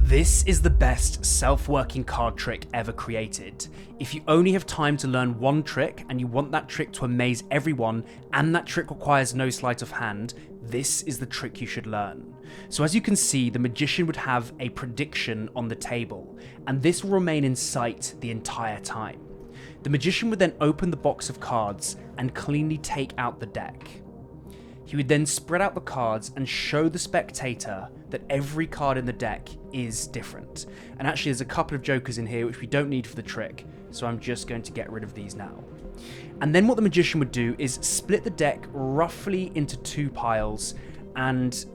This is the best self-working card trick ever created. If you only have time to learn one trick and you want that trick to amaze everyone and that trick requires no sleight of hand, this is the trick you should learn. So as you can see, the magician would have a prediction on the table, and this will remain in sight the entire time. The magician would then open the box of cards and cleanly take out the deck. He would then spread out the cards and show the spectator that every card in the deck is different. And actually there's a couple of jokers in here which we don't need for the trick, so I'm just going to get rid of these now. And then what the magician would do is split the deck roughly into two piles, and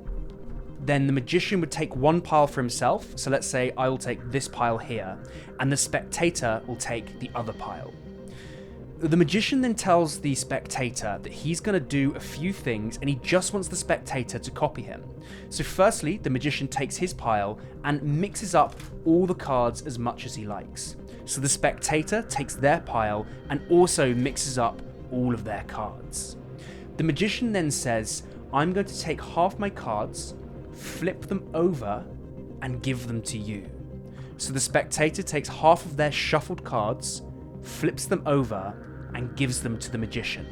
then the magician would take one pile for himself. So let's say I will take this pile here, and the spectator will take the other pile. The magician then tells the spectator that he's going to do a few things and he just wants the spectator to copy him. So firstly, the magician takes his pile and mixes up all the cards as much as he likes. So the spectator takes their pile and also mixes up all of their cards. The magician then says, I'm going to take half my cards, flip them over, and give them to you. So the spectator takes half of their shuffled cards, flips them over, and gives them to the magician.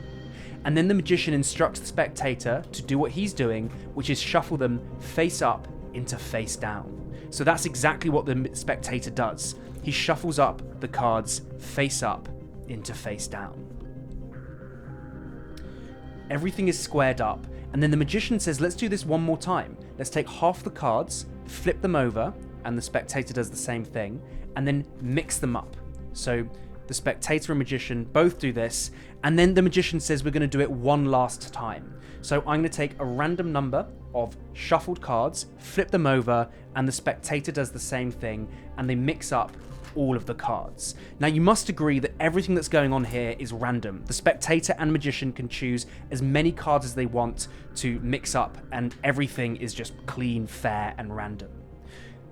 And then the magician instructs the spectator to do what he's doing, which is shuffle them face up into face down. So that's exactly what the spectator does. He shuffles up the cards face up into face down. Everything is squared up, and then the magician says, let's do this one more time. Let's take half the cards, flip them over, and the spectator does the same thing, and then mix them up. So the spectator and magician both do this, and then the magician says we're going to do it one last time. So I'm going to take a random number of shuffled cards, flip them over, and the spectator does the same thing, and they mix up all of the cards. Now you must agree that everything that's going on here is random. The spectator and magician can choose as many cards as they want to mix up, and everything is just clean, fair, and random.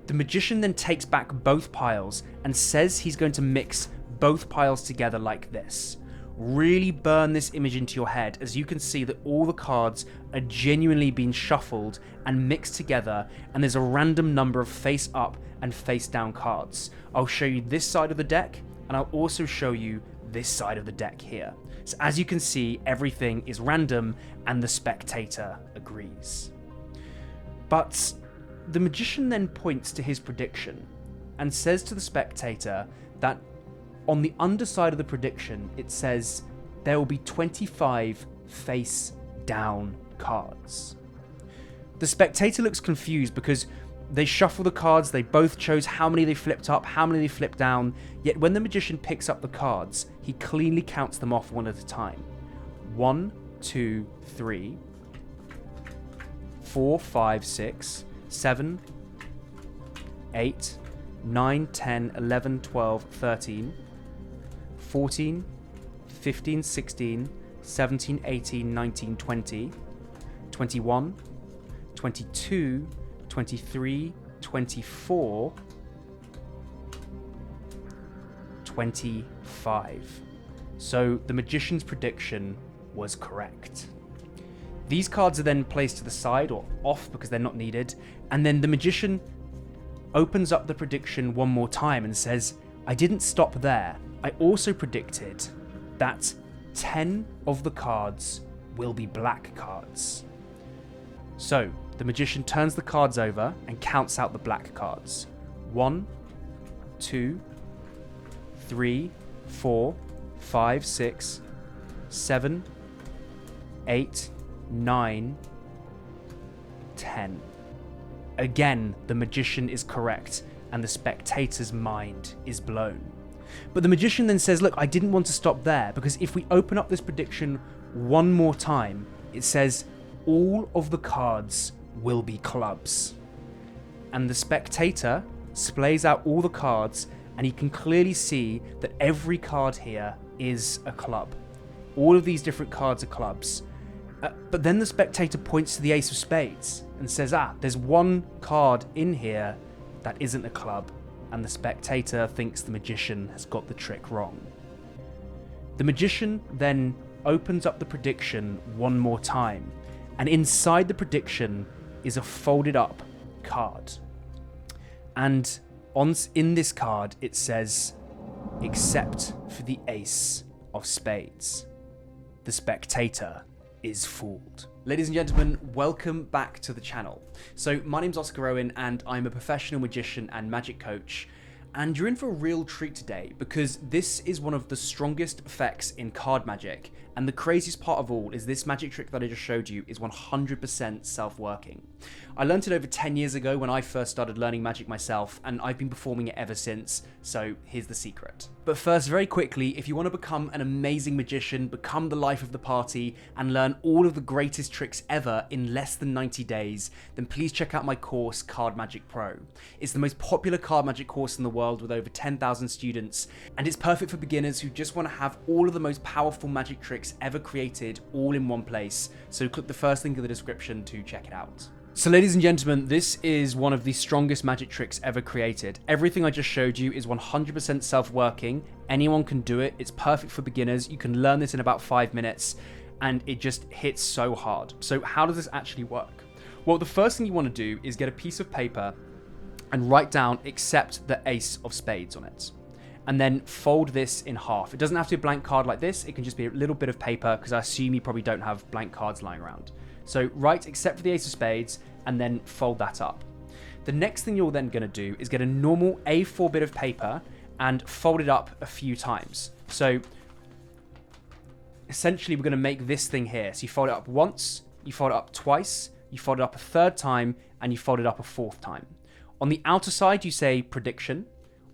The magician then takes back both piles and says he's going to mix both piles together like this. Really burn this image into your head as you can see that all the cards are genuinely being shuffled and mixed together, and there's a random number of face up and face down cards. I'll show you this side of the deck, and I'll also show you this side of the deck here. So as you can see, everything is random and the spectator agrees. But the magician then points to his prediction and says to the spectator that on the underside of the prediction, it says there will be 25 face down cards. The spectator looks confused because they shuffle the cards, they both chose how many they flipped up, how many they flipped down, yet when the magician picks up the cards, he cleanly counts them off one at a time. 1, 2, 3, 4, 5, 6, 7, 8, 9, 10, 11, 12, 13, 14, 15, 16, 17, 18, 19, 20, 21, 22, 23, 24, 25. So the magician's prediction was correct. These cards are then placed to the side or off because they're not needed, and then the magician opens up the prediction one more time and says, I didn't stop there. I also predicted that 10 of the cards will be black cards. So the magician turns the cards over and counts out the black cards. 1, 2, 3, 4, 5, 6, 7, 8, 9, 10. Again, the magician is correct and the spectator's mind is blown. But the magician then says, look, I didn't want to stop there, because if we open up this prediction one more time, it says all of the cards will be clubs. And the spectator splays out all the cards, and he can clearly see that every card here is a club. All of these different cards are clubs. But then the spectator points to the ace of spades and says, there's one card in here that isn't a club, and the spectator thinks the magician has got the trick wrong. The magician then opens up the prediction one more time, and inside the prediction is a folded up card. And in this card, it says, except for the ace of spades, the spectator is fooled. Ladies and gentlemen, welcome back to the channel. So my name's Oscar Owen and I'm a professional magician and magic coach. And you're in for a real treat today because this is one of the strongest effects in card magic. And the craziest part of all is this magic trick that I just showed you is 100% self-working. I learned it over 10 years ago when I first started learning magic myself, and I've been performing it ever since, so here's the secret. But first, very quickly, if you want to become an amazing magician, become the life of the party, and learn all of the greatest tricks ever in less than 90 days, then please check out my course, Card Magic Pro. It's the most popular card magic course in the world with over 10,000 students, and it's perfect for beginners who just want to have all of the most powerful magic tricks ever created all in one place. So click the first link in the description to check it out. So ladies and gentlemen, this is one of the strongest magic tricks ever created. Everything I just showed you is 100% self-working. Anyone can do it. It's perfect for beginners. You can learn this in about 5 minutes and it just hits so hard. So how does this actually work? Well, the first thing you want to do is get a piece of paper and write down except the ace of spades on it. And then fold this in half. It doesn't have to be a blank card like this. It can just be a little bit of paper because I assume you probably don't have blank cards lying around. So write except for the ace of spades and then fold that up. The next thing you're then going to do is get a normal A4 bit of paper and fold it up a few times. So essentially we're going to make this thing here. So you fold it up once, you fold it up twice, you fold it up a third time, and you fold it up a fourth time. On the outer side, you say prediction.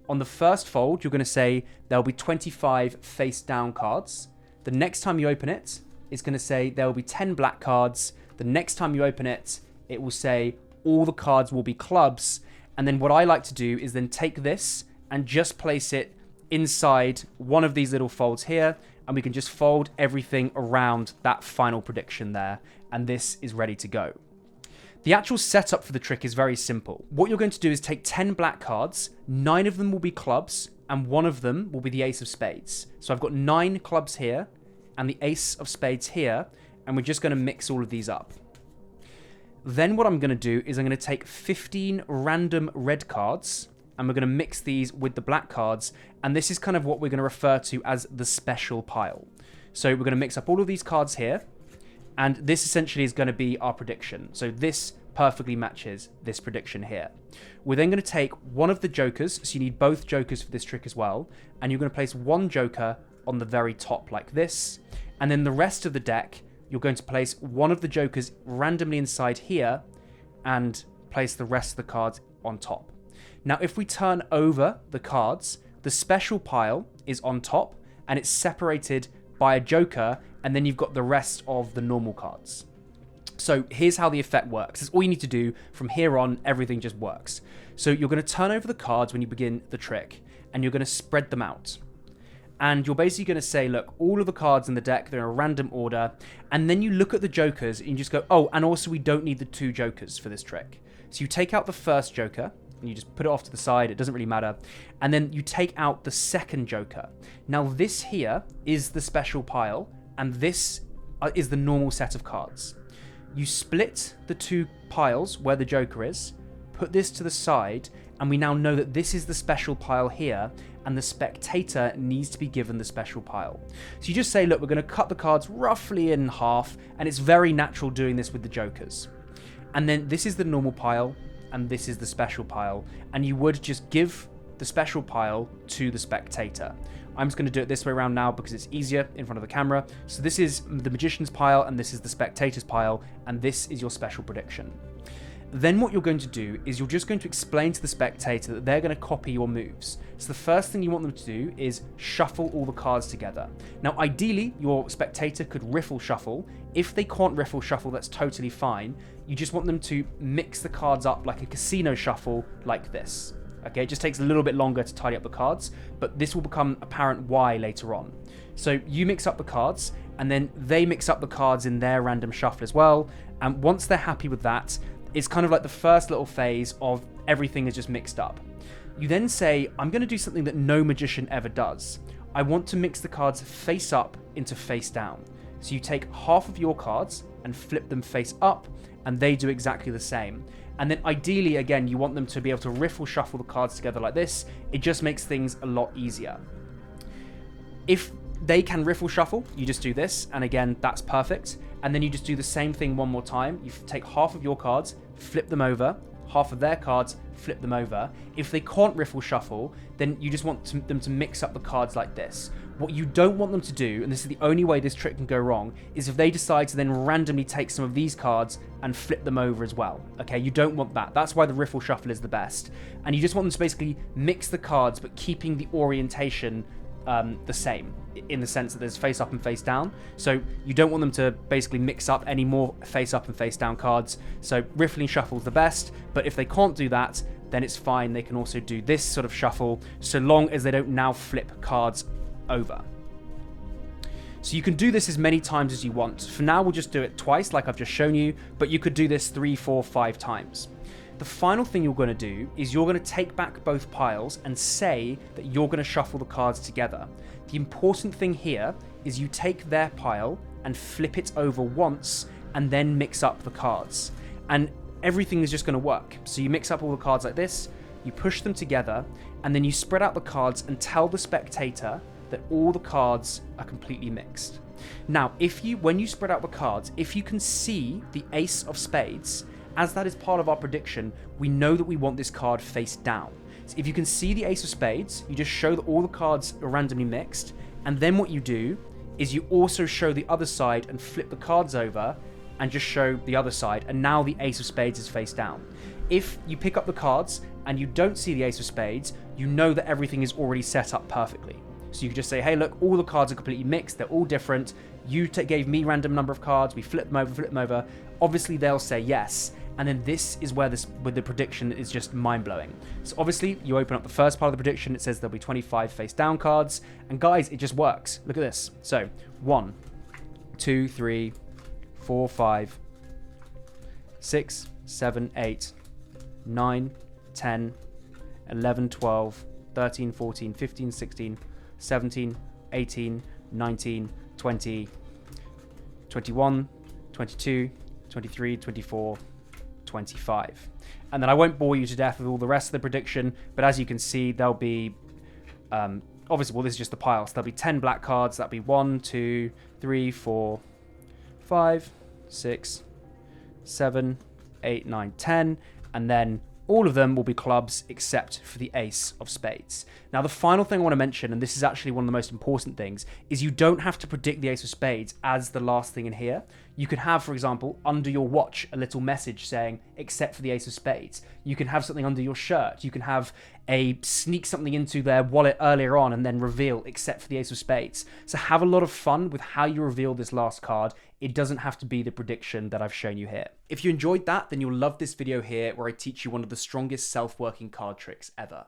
On the first fold, you're going to say there'll be 25 face down cards. The next time you open it, it's going to say there will be 10 black cards. The next time you open it, it will say all the cards will be clubs. And then what I like to do is then take this and just place it inside one of these little folds here. And we can just fold everything around that final prediction there. And this is ready to go. The actual setup for the trick is very simple. What you're going to do is take 10 black cards, 9 of them will be clubs, and 1 of them will be the ace of spades. So I've got 9 clubs here, and the ace of spades here, and we're just going to mix all of these up. Then what I'm going to do is I'm going to take 15 random red cards, and we're going to mix these with the black cards, and this is kind of what we're going to refer to as the special pile. So we're going to mix up all of these cards here, and this essentially is going to be our prediction. So this perfectly matches this prediction here. We're then going to take one of the jokers, so you need both jokers for this trick as well, and you're going to place one joker on the very top like this, and then the rest of the deck, you're going to place one of the jokers randomly inside here, and place the rest of the cards on top. Now, if we turn over the cards, the special pile is on top, and it's separated by a joker, and then you've got the rest of the normal cards. So here's how the effect works. It's all you need to do. From here on, everything just works. So you're going to turn over the cards when you begin the trick, and you're going to spread them out. And you're basically going to say, look, all of the cards in the deck, they're in a random order. And then you look at the jokers and you just go, oh, and also we don't need the 2 jokers for this trick. So you take out the first joker, and you just put it off to the side, it doesn't really matter. And then you take out the second joker. Now this here is the special pile, and this is the normal set of cards. You split the 2 piles where the joker is, put this to the side, and we now know that this is the special pile here, and the spectator needs to be given the special pile. So you just say, look, we're going to cut the cards roughly in half, and it's very natural doing this with the jokers. And then this is the normal pile, and this is the special pile, and you would just give the special pile to the spectator. I'm just going to do it this way around now because it's easier in front of the camera. So this is the magician's pile, and this is the spectator's pile, and this is your special prediction. Then what you're going to do is you're just going to explain to the spectator that they're going to copy your moves. So the first thing you want them to do is shuffle all the cards together. Now, ideally, your spectator could riffle shuffle. If they can't riffle shuffle, that's totally fine. You just want them to mix the cards up like a casino shuffle, like this. Okay, it just takes a little bit longer to tidy up the cards, but this will become apparent why later on. So you mix up the cards, and then they mix up the cards in their random shuffle as well. And once they're happy with that, it's kind of like the first little phase of everything is just mixed up. You then say, I'm going to do something that no magician ever does. I want to mix the cards face up into face down. So you take half of your cards and flip them face up, and they do exactly the same. And then ideally, again, you want them to be able to riffle shuffle the cards together like this. It just makes things a lot easier. If they can riffle shuffle, you just do this, and again, that's perfect. And then you just do the same thing one more time. You take half of your cards, flip them over, half of their cards, flip them over. If they can't riffle shuffle, then you just want them to mix up the cards like this. What you don't want them to do, and this is the only way this trick can go wrong, is if they decide to then randomly take some of these cards and flip them over as well. Okay, you don't want that. That's why the riffle shuffle is the best. And you just want them to basically mix the cards, but keeping the orientation the same, in the sense that there's face up and face down. So you don't want them to basically mix up any more face up and face down cards. So riffling shuffle is the best, but if they can't do that, then it's fine. They can also do this sort of shuffle, so long as they don't now flip cards over. So you can do this as many times as you want. For now, we'll just do it twice like I've just shown you, but you could do this 3, 4, 5 times. The final thing you're going to do is you're going to take back both piles and say that you're going to shuffle the cards together. The important thing here is you take their pile and flip it over once and then mix up the cards. And everything is just going to work. So you mix up all the cards like this, you push them together, and then you spread out the cards and tell the spectator that all the cards are completely mixed. Now, when you spread out the cards, if you can see the ace of spades, as that is part of our prediction, we know that we want this card face down. So if you can see the ace of spades, you just show that all the cards are randomly mixed, and then what you do is you also show the other side and flip the cards over and just show the other side, and now the ace of spades is face down. If you pick up the cards and you don't see the ace of spades, you know that everything is already set up perfectly. So you can just say, hey, look, all the cards are completely mixed. They're all different. You gave me random number of cards. We flip them over. Obviously, they'll say yes. And then this is where with the prediction is just mind-blowing. So obviously, you open up the first part of the prediction. It says there'll be 25 face-down cards. And guys, it just works. Look at this. So 1, 2, 3, 4, 5, 6, 7, 8, 9, 10, 11, 12, 13, 14, 15, 16, 17, 18, 19, 20, 21, 22, 23, 24, 25. And then I won't bore you to death with all the rest of the prediction, but as you can see, there'll be obviously, well, this is just the pile, so there'll be 10 black cards. That'll be 1, 2, 3, 4, 5, 6, 7, 8, 9, 10, and then all of them will be clubs except for the ace of spades. Now, the final thing I want to mention, and this is actually one of the most important things, is you don't have to predict the ace of spades as the last thing in here. You can have, for example, under your watch, a little message saying, except for the ace of spades. You can have something under your shirt. You can have sneak something into their wallet earlier on and then reveal, except for the ace of spades. So have a lot of fun with how you reveal this last card. It doesn't have to be the prediction that I've shown you here. If you enjoyed that, then you'll love this video here where I teach you one of the strongest self-working card tricks ever.